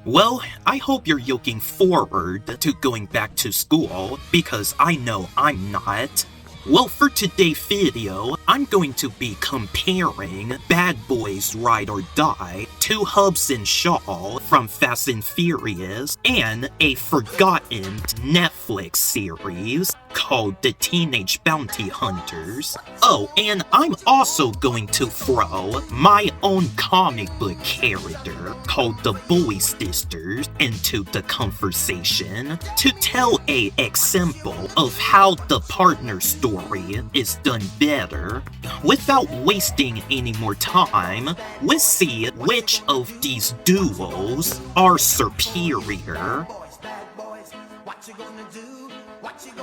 Well, I hope you're looking forward to going back to school, because I know I'm not. Well, for today's video, I'm going to be comparing Bad Boys Ride or Die to Hobbs & Shaw from Fast and Furious and a forgotten Netflix series called The Teenage Bounty Hunters. Oh, and I'm also going to throw my own comic book character called the Boy Sisters into the conversation to tell an example of how the partner story is done better. Without wasting any more time, let's see which of these duos are superior.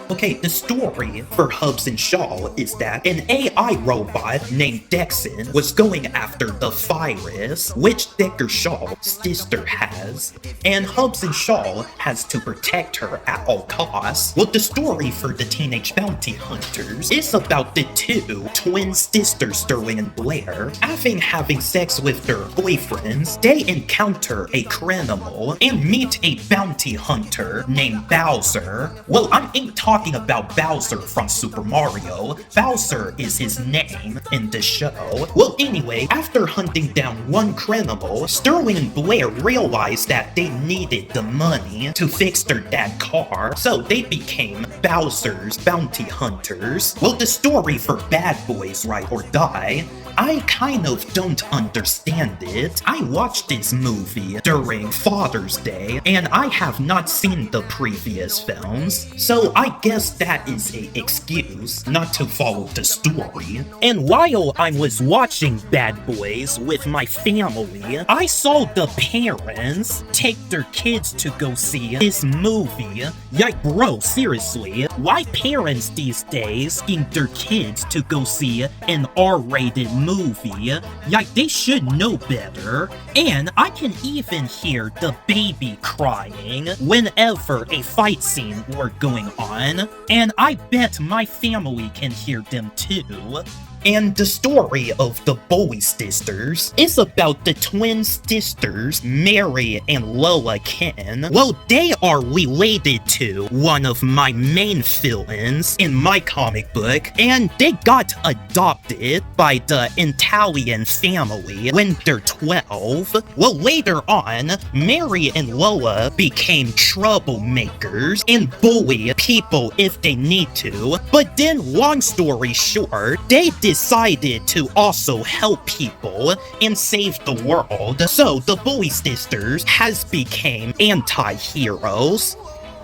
Okay, the story for Hobbs & Shaw is that an AI robot named Dexon was going after the virus, which Decker Shaw's sister has, and Hobbs & Shaw has to protect her at all costs. Well, the story for the Teenage Bounty Hunters is about the two twin sisters, Sterling and Blair, having sex with their boyfriends. They encounter a criminal and meet a bounty hunter named Bowser. Well, I ain't talking about Bowser from Super Mario. Bowser is his name in the show. Well, anyway, after hunting down one criminal, Sterling and Blair realized that they needed the money to fix their dad's car, so they became Bowser's bounty hunters. Well, the story for Bad Boys Ride or Die, I kind of don't understand it. I watched this movie during Father's Day, and I have not seen the previous films, so I guess that is an excuse not to follow the story. And while I was watching Bad Boys with my family, I saw the parents take their kids to go see this movie. Like, bro, seriously, why parents these days send their kids to go see an R-rated movie? Like, they should know better. And I can even hear the baby crying whenever a fight scene were going on, and I bet my family can hear them too. And the story of the Boy Sisters is about the twin sisters, Mary and Lola Ken. Well, they are related to one of my main villains in my comic book, and they got adopted by the Italian family when they're 12. Well, later on, Mary and Lola became troublemakers and bully people if they need to, but then, long story short, they decided to also help people and save the world, so the Boy Sisters has become anti-heroes.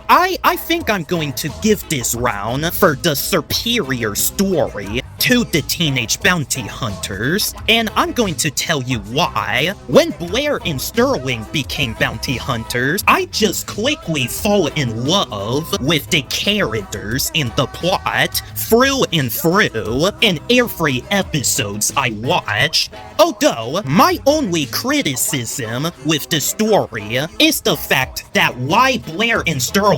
I think I'm going to give this round for the superior story to the Teenage Bounty Hunters, and I'm going to tell you why. When Blair and Sterling became bounty hunters, I just quickly fall in love with the characters in the plot through and through in every episodes I watch. Although, my only criticism with the story is the fact that why Blair and Sterling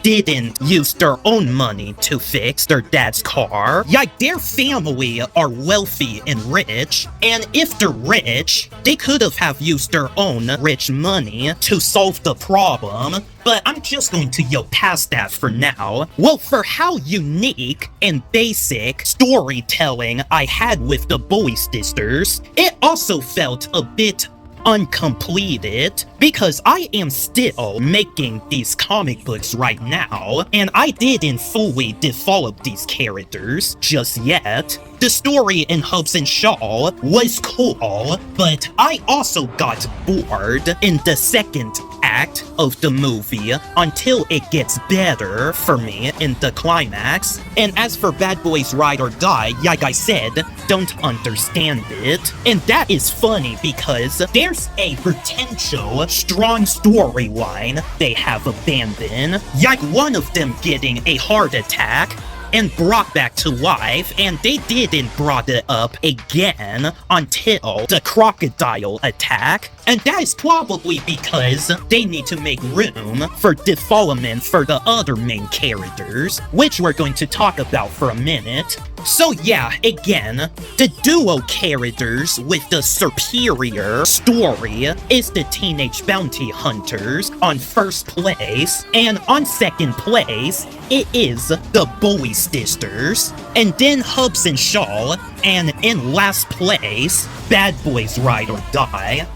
didn't use their own money to fix their dad's car. Like, their family are wealthy and rich, and if they're rich, they could have used their own rich money to solve the problem, but I'm just going to go past that for now. Well, for how unique and basic storytelling I had with the Boy Sisters, it also felt a bit uncompleted, because I am still making these comic books right now, and I didn't fully develop these characters just yet. The story in Hobbs & Shaw was cool, but I also got bored in the second act of the movie until it gets better for me in the climax. And as for Bad Boys Ride or Die, like I said, don't understand it. And that is funny because there's a potential strong storyline they have abandoned, like one of them getting a heart attack and brought back to life, and they didn't brought it up again until the crocodile attack. And that is probably because they need to make room for development for the other main characters, which we're going to talk about for a minute. So yeah, again, the duo characters with the superior story is the Teenage Bounty Hunters on first place, and on second place, it is the Bowie Sisters, and then Hubs and Shaw, and in last place, Bad Boys Ride or Die.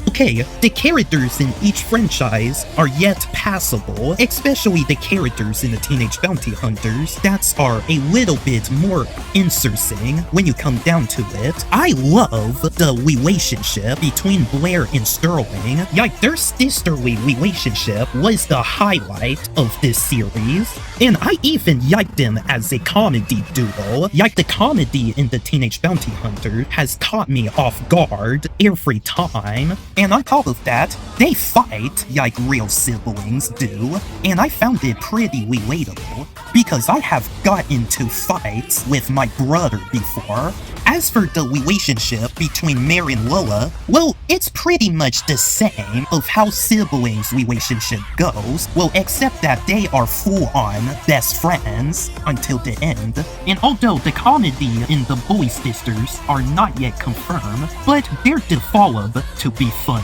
Okay, the characters in each franchise are yet passable, especially the characters in the Teenage Bounty Hunters that are a little bit more interesting when you come down to it. I love the relationship between Blair and Sterling. Like, their sisterly relationship was the highlight of this series, and I even liked them as a comedy duo. Like, the comedy in the Teenage Bounty Hunter has caught me off guard every time, and on top of that, they fight like real siblings do, and I found it pretty relatable, because I have got into fights with my brother before. As for the relationship between Mary and Lola, well, it's pretty much the same of how siblings' relationship goes, well, except that they are full-on best friends until the end. And although the comedy in the Bowie Sisters are not yet confirmed, but they're developed to be funny.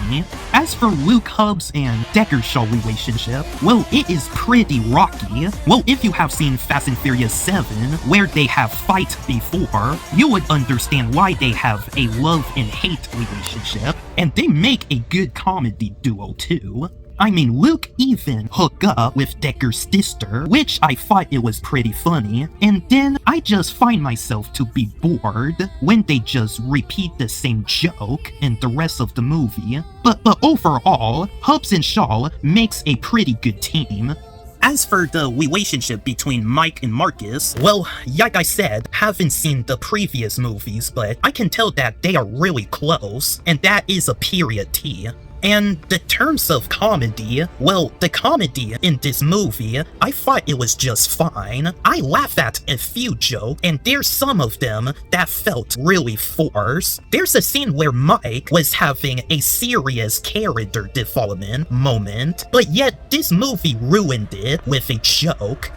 As for Luke, Hubs, and Decker Shaw relationship, well, it is pretty rocky. Well, if you have seen Fast and Furious 7, where they have fight before, you would understand why they have a love and hate relationship, and they make a good comedy duo too. I mean, Luke even hooked up with Decker's sister, which I thought it was pretty funny, and then I just find myself to be bored when they just repeat the same joke in the rest of the movie. But overall, Hubs and Shaw makes a pretty good team. As for the relationship between Mike and Marcus, well, like I said, haven't seen the previous movies, but I can tell that they are really close, and that is a period T. And the terms of comedy, well, the comedy in this movie, I thought it was just fine. I laughed at a few jokes, and there's some of them that felt really forced. There's a scene where Mike was having a serious character development moment, but yet this movie ruined it with a joke.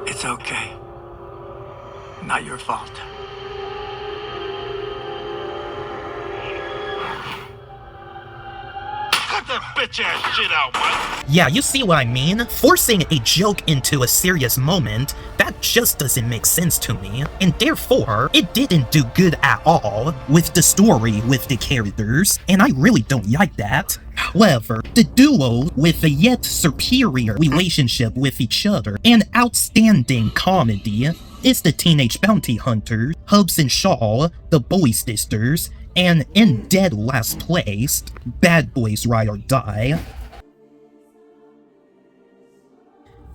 It's okay. Not your fault. Cut that bitch-ass shit out, Mike! Yeah, you see what I mean? Forcing a joke into a serious moment, that just doesn't make sense to me. And therefore, it didn't do good at all with the story with the characters, and I really don't like that. However, the duo with a yet superior relationship with each other and outstanding comedy is the Teenage Bounty Hunters, Hubs and Shaw, the Bowie Sisters, and in dead last place, Bad Boys Ride or Die.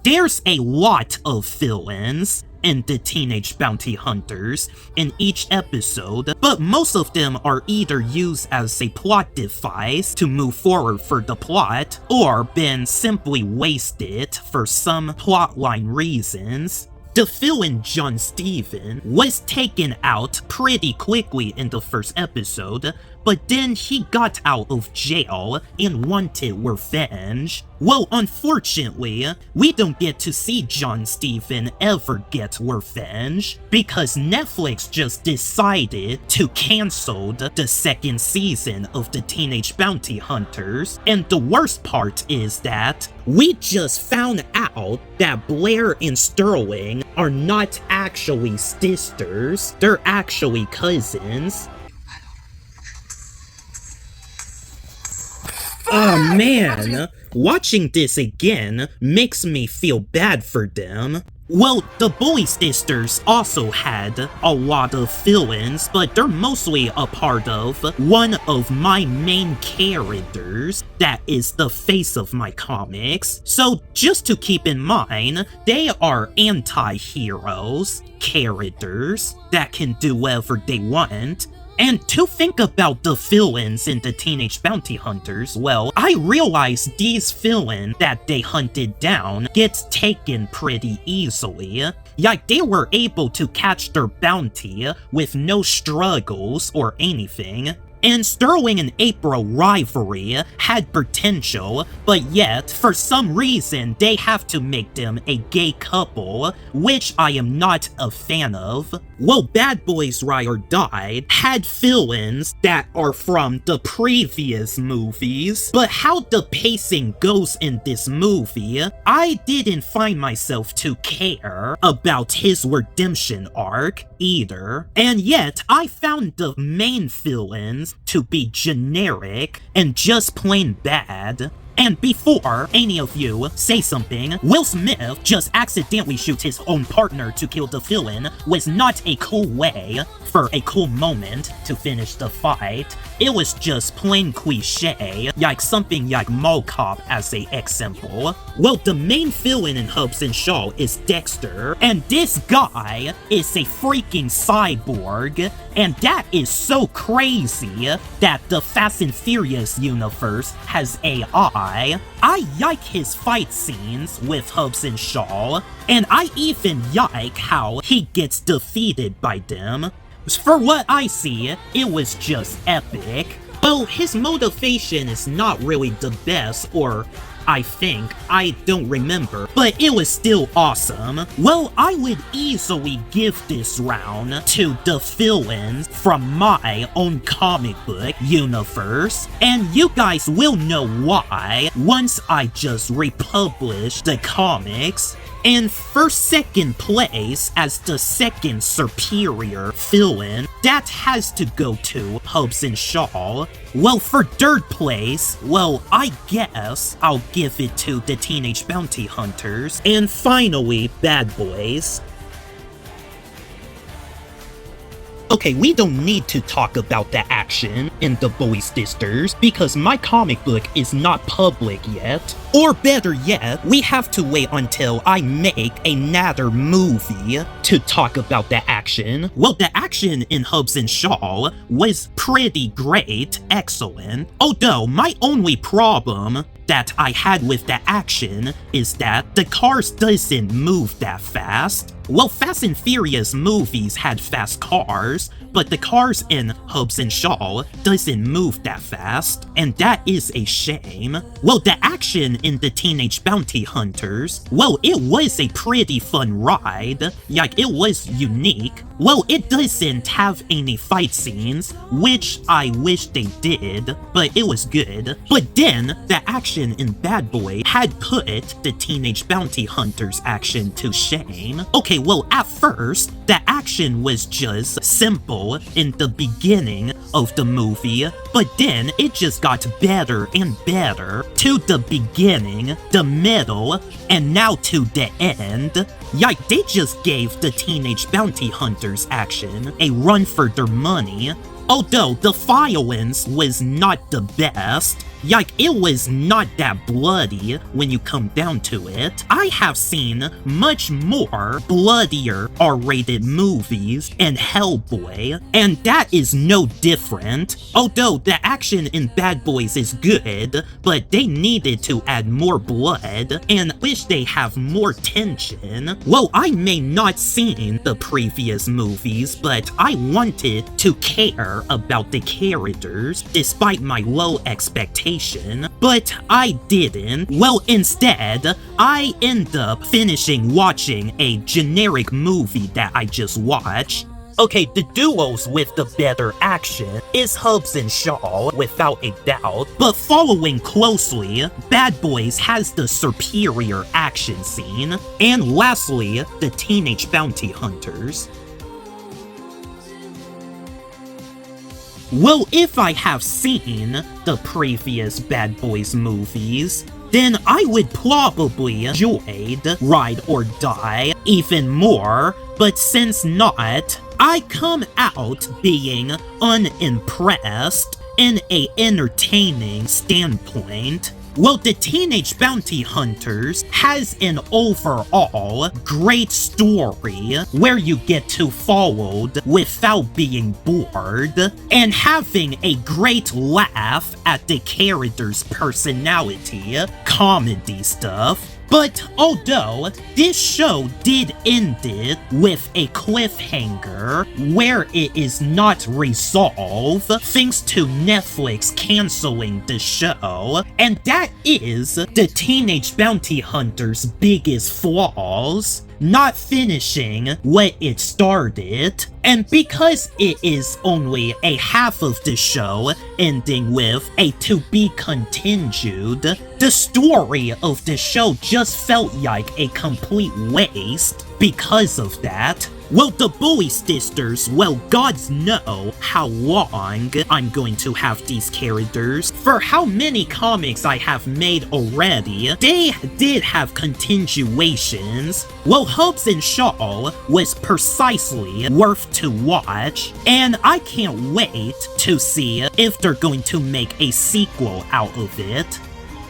There's a lot of villains in the Teenage Bounty Hunters in each episode, but most of them are either used as a plot device to move forward for the plot, or been simply wasted for some plotline reasons. The villain John Steven was taken out pretty quickly in the first episode, but then he got out of jail and wanted revenge. Well, unfortunately, we don't get to see John Steven ever get revenge, because Netflix just decided to cancel the second season of the Teenage Bounty Hunters, and the worst part is that we just found out that Blair and Sterling are not actually sisters, they're actually cousins. Oh man, watching this again makes me feel bad for them. Well, the Bowie Sisters also had a lot of villains, but they're mostly a part of one of my main characters that is the face of my comics. So just to keep in mind, they are anti-heroes, characters that can do whatever they want. And to think about the villains in the Teenage Bounty Hunters, well, I realized these villains that they hunted down gets taken pretty easily. Like, they were able to catch their bounty with no struggles or anything. and Sterling and April rivalry had potential, but yet, for some reason, they have to make them a gay couple, which I am not a fan of. Well, Bad Boys Ride or Die had villains that are from the previous movies, but how the pacing goes in this movie, I didn't find myself to care about his redemption arc either, and yet I found the main villains to be generic and just plain bad. And before any of you say something, Will Smith just accidentally shoots his own partner to kill the villain was not a cool way for a cool moment to finish the fight. It was just plain cliche, like something like Mall Cop as a example. Well, the main villain in Hobbs and Shaw is Dexter, and this guy is a freaking cyborg, and that is so crazy that the Fast and Furious universe has AI. I like his fight scenes with Hobbs and Shaw, and I even like how he gets defeated by them. For what I see, it was just epic. Well, his motivation is not really the best, or I don't remember, but it was still awesome. Well, I would easily give this round to the villains from my own comic book universe, and you guys will know why once I just republish the comics. And for second place, as the second superior villain, that has to go to Hobbs and Shaw. Well, for third place, well, I guess I'll give it to the Teenage Bounty Hunters. And finally, Bad Boys. Okay, we don't need to talk about the action in The Boy Sisters because my comic book is not public yet. Or better yet, we have to wait until I make another movie to talk about the action. Well, the action in Hobbs and Shaw was pretty great, excellent. Although, my only problem that I had with the action is that the cars doesn't move that fast. Well, Fast and Furious movies had fast cars, but the cars in Hobbs and Shaw doesn't move that fast, and that is a shame. Well, the action in the Teenage Bounty Hunters, well, it was a pretty fun ride, like it was unique. Well, it doesn't have any fight scenes, which I wish they did, but it was good. But then, the action in Bad Boy had put the Teenage Bounty Hunters action to shame. Okay, well, at first, the action was just simple in the beginning of the movie, but then it just got better and better to the beginning, the middle, and now to the end. Like, they just gave the Teenage Bounty Hunters action a run for their money. Although the violence was not the best, like it was not that bloody when you come down to it. I have seen much more bloodier R-rated movies in Hellboy, and that is no different. Although the action in Bad Boys is good, but they needed to add more blood, and wish they have more tension. Well, I may not seen the previous movies, but I wanted to care about the characters despite my low expectation, but I didn't. Well, instead, I end up finishing watching a generic movie that I just watched. Okay, the duos with the better action is Hobbs and Shaw, without a doubt, but following closely, Bad Boys has the superior action scene, and lastly, the Teenage Bounty Hunters. Well, if I have seen the previous Bad Boys movies, then I would probably enjoyed Ride or Die even more, but since not, I come out being unimpressed in a entertaining standpoint. Well, the Teenage Bounty Hunters has an overall great story where you get to followed without being bored, and having a great laugh at the character's personality, comedy stuff. But although this show did end it with a cliffhanger where it is not resolved thanks to Netflix canceling the show, and that is the Teenage Bounty Hunter's biggest flaws, not finishing what it started, and because it is only a half of the show ending with a to be continued, the story of the show just felt like a complete waste because of that. Well, the Bowie sisters, well, gods know how long I'm going to have these characters. For how many comics I have made already, they did have continuations. Well, Hobbs and Shaw was precisely worth to watch, and I can't wait to see if they're going to make a sequel out of it.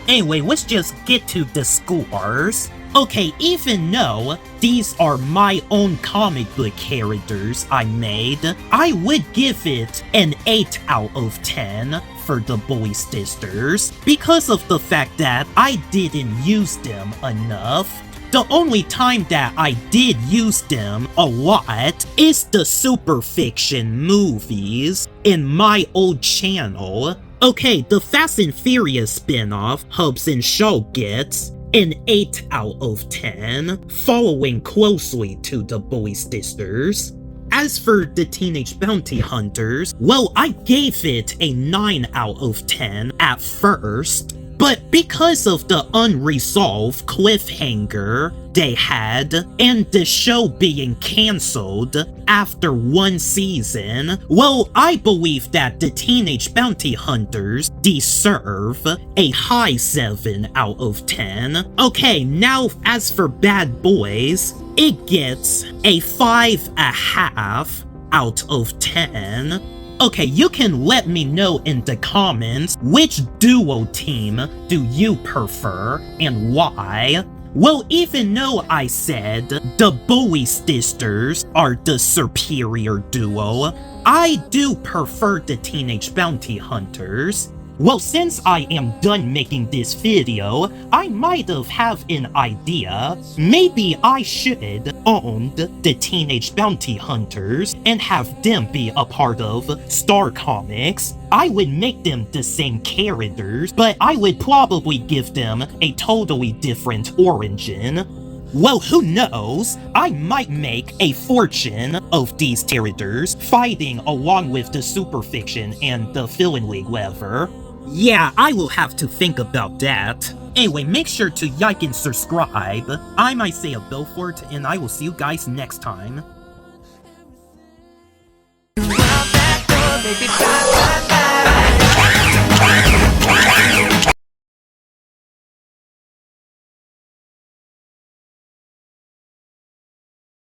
Anyway, let's just get to the scores. Okay, even though these are my own comic book characters I made, I would give it an 8 out of 10 for the Bowie sisters because of the fact that I didn't use them enough. The only time that I did use them a lot is the super fiction movies in my old channel. Okay, the Fast and Furious spin-off, Hobbs and Shaw, gets an 8 out of 10, following closely to the Bowie sisters. As for the Teenage Bounty Hunters, well, I gave it a 9 out of 10 at first, but because of the unresolved cliffhanger they had, and the show being cancelled after one season, well, I believe that the Teenage Bounty Hunters deserve a high 7 out of 10. Okay, now as for Bad Boys, it gets a 5.5 out of 10. Okay, you can let me know in the comments which duo team do you prefer and why. Well, even though I said the Bowie sisters are the superior duo, I do prefer the Teenage Bounty Hunters. Well, since I am done making this video, I might have an idea. Maybe I should own the Teenage Bounty Hunters and have them be a part of Star Comics. I would make them the same characters, but I would probably give them a totally different origin. Well, who knows? I might make a fortune of these characters fighting along with the Superfiction and the Villain League whatever. Yeah, I will have to think about that. Anyway, make sure to like and subscribe. I'm Isaiah Belfort, and I will see you guys next time.